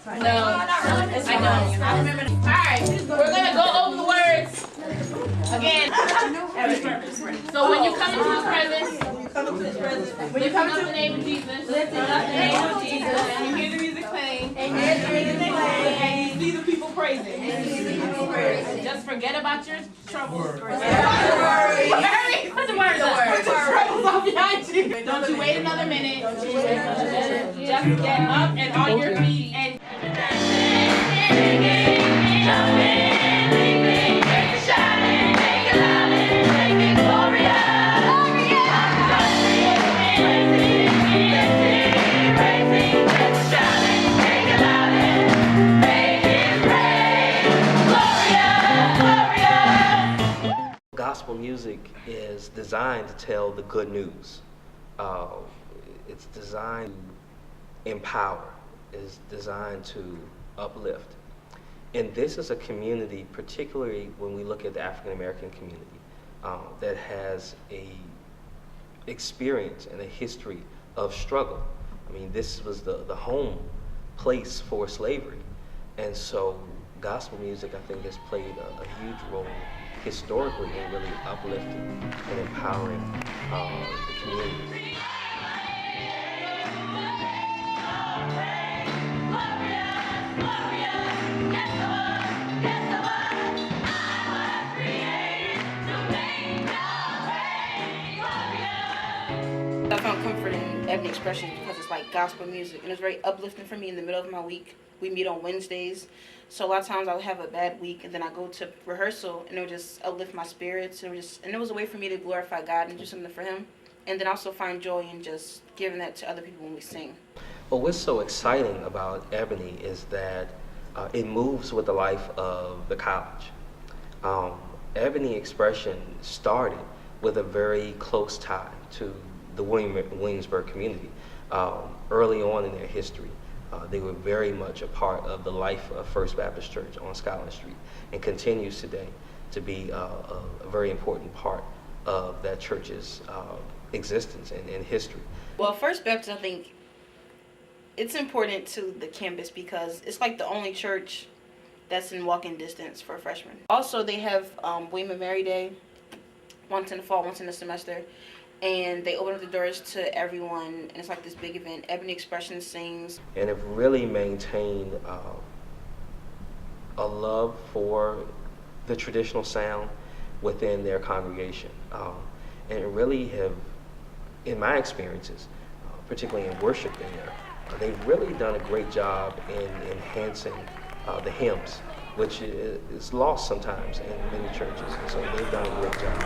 No, I know. I remember. All right, we're gonna go over the words again. So when you come into His presence, when you come into the name of Jesus, lift up the name of Jesus, and you hear the music playing, and you see the people praising. Just forget about your troubles. Forget about your worries. Put the words up. Put your troubles up behind you. Don't you wait another minute. Just get up and on your feet and. Gospel music is designed to tell the good news. It's designed to empower. It's designed to uplift. And this is a community, particularly when we look at the African American community, that has a experience and a history of struggle. I mean, this was the home place for slavery. And so gospel music, I think, has played a huge role historically in really uplifting and empowering the community. I found comfort in Ebony Expression because it's like gospel music, and it's very uplifting for me in the middle of my week. We meet on Wednesdays, so a lot of times I'll have a bad week, and then I go to rehearsal, and it would just uplift my spirits. And it was a way for me to glorify God and do something for Him, and then also find joy in just giving that to other people when we sing. Well, what's so exciting about Ebony is that it moves with the life of the college. Ebony Expression started with a very close tie to the Williamsburg community. Early on in their history, they were very much a part of the life of First Baptist Church on Scotland Street, and continues today to be a very important part of that church's existence and history. Well, First Baptist, I think it's important to the campus because it's like the only church that's in walking distance for freshmen. Also, they have William and Mary Day, once in the fall, once in the semester, and they open up the doors to everyone, and it's like this big event. Ebony Expression sings. And have really maintained a love for the traditional sound within their congregation. And really have, in my experiences, particularly in worship in there, they've really done a great job in enhancing the hymns, which is lost sometimes in many churches. And so they've done a great job.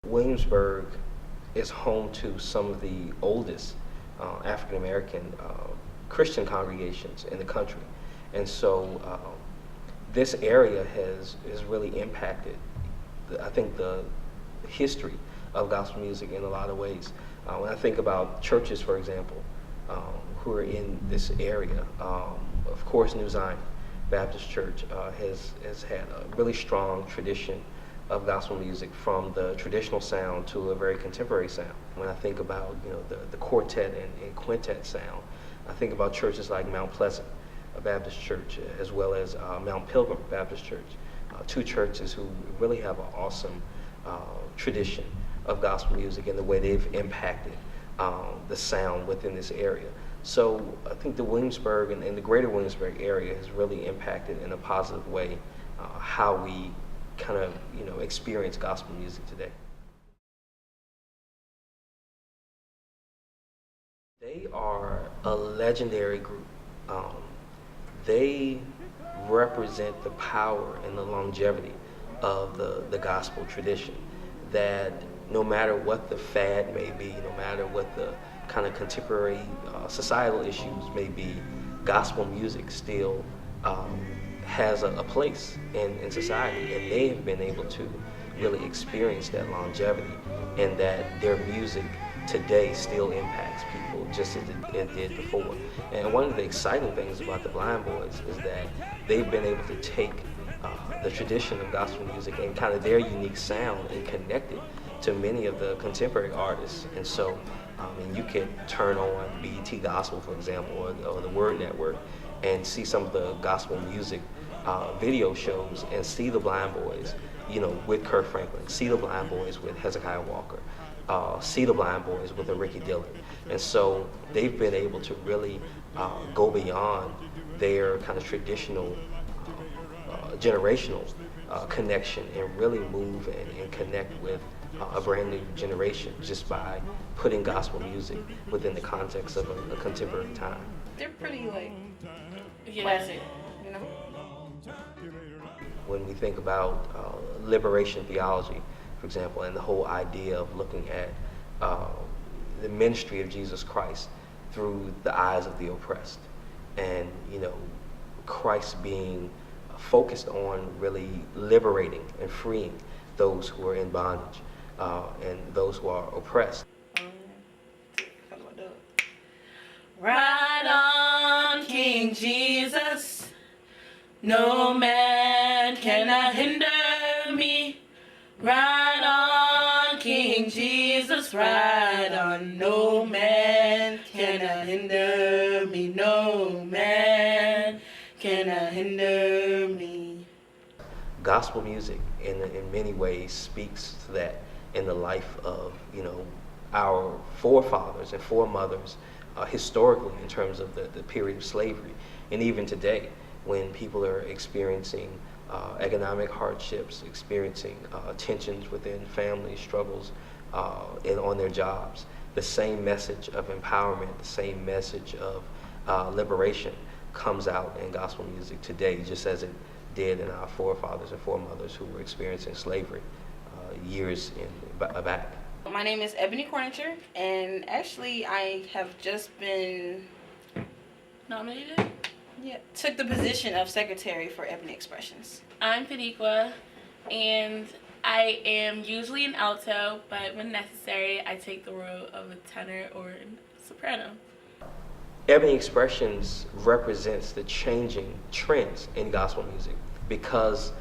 Williamsburg is home to some of the oldest African American Christian congregations in the country, and so this area has really impacted, I think, the history of gospel music in a lot of ways. When I think about churches, for example, who are in this area, of course, New Zion Baptist Church has had a really strong tradition of gospel music, from the traditional sound to a very contemporary sound. When I think about the quartet and quintet sound, I think about churches like Mount Pleasant Baptist Church, as well as Mount Pilgrim Baptist Church, two churches who really have an awesome tradition of gospel music and the way they've impacted the sound within this area. So I think the Williamsburg and the greater Williamsburg area has really impacted in a positive way how we kind of experience gospel music today. They are a legendary group. They represent the power and the longevity of the gospel tradition, that no matter what the fad may be, no matter what the kind of contemporary societal issues, maybe gospel music still has a place in society, and they have been able to really experience that longevity, and that their music today still impacts people just as it did before. And one of the exciting things about the Blind Boys is that they've been able to take the tradition of gospel music and kind of their unique sound and connect it to many of the contemporary artists. And so and you can turn on BET Gospel, for example, or the Word Network, and see some of the gospel music video shows and see the Blind Boys, with Kirk Franklin, see the Blind Boys with Hezekiah Walker, see the Blind Boys with a Ricky Dillon. And so they've been able to really go beyond their kind of traditional generational connection and really move and connect with a brand new generation just by putting gospel music within the context of a contemporary time. They're pretty classic, When we think about liberation theology, for example, and the whole idea of looking at the ministry of Jesus Christ through the eyes of the oppressed, and Christ being focused on really liberating and freeing those who are in bondage and those who are oppressed. Ride on, King Jesus. No man cannot hinder me. Ride on, King Jesus. Ride on. No man cannot hinder me. No man cannot hinder me. Gospel music in many ways speaks to that in the life of our forefathers and foremothers historically, in terms of the period of slavery, and even today when people are experiencing economic hardships, experiencing tensions within families, struggles on their jobs. The same message of empowerment, the same message of liberation comes out in gospel music today, just as it did in our forefathers and foremothers who were experiencing slavery years back. My name is Ebony Cornicher, and actually I have just been Nominated? took the position of secretary for Ebony Expressions. I'm Paniqua, and I am usually an alto, but when necessary, I take the role of a tenor or a soprano. Ebony Expressions represents the changing trends in gospel music, because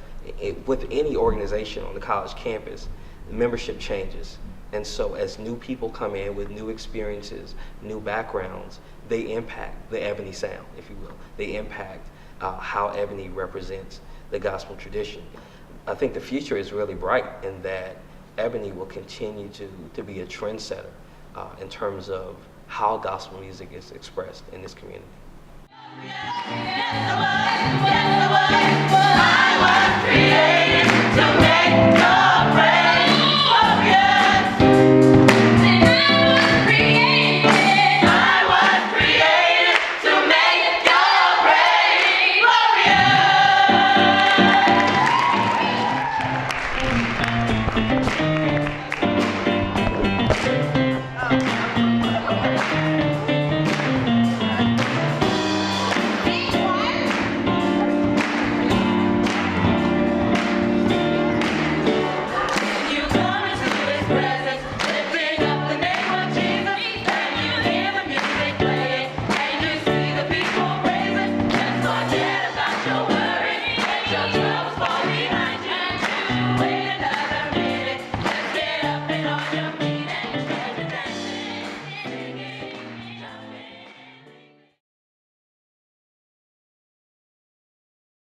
with any organization on the college campus, membership changes. And so as new people come in with new experiences, new backgrounds, they impact the Ebony sound, if you will. They impact how Ebony represents the gospel tradition. I think the future is really bright in that Ebony will continue to be a trendsetter in terms of how gospel music is expressed in this community.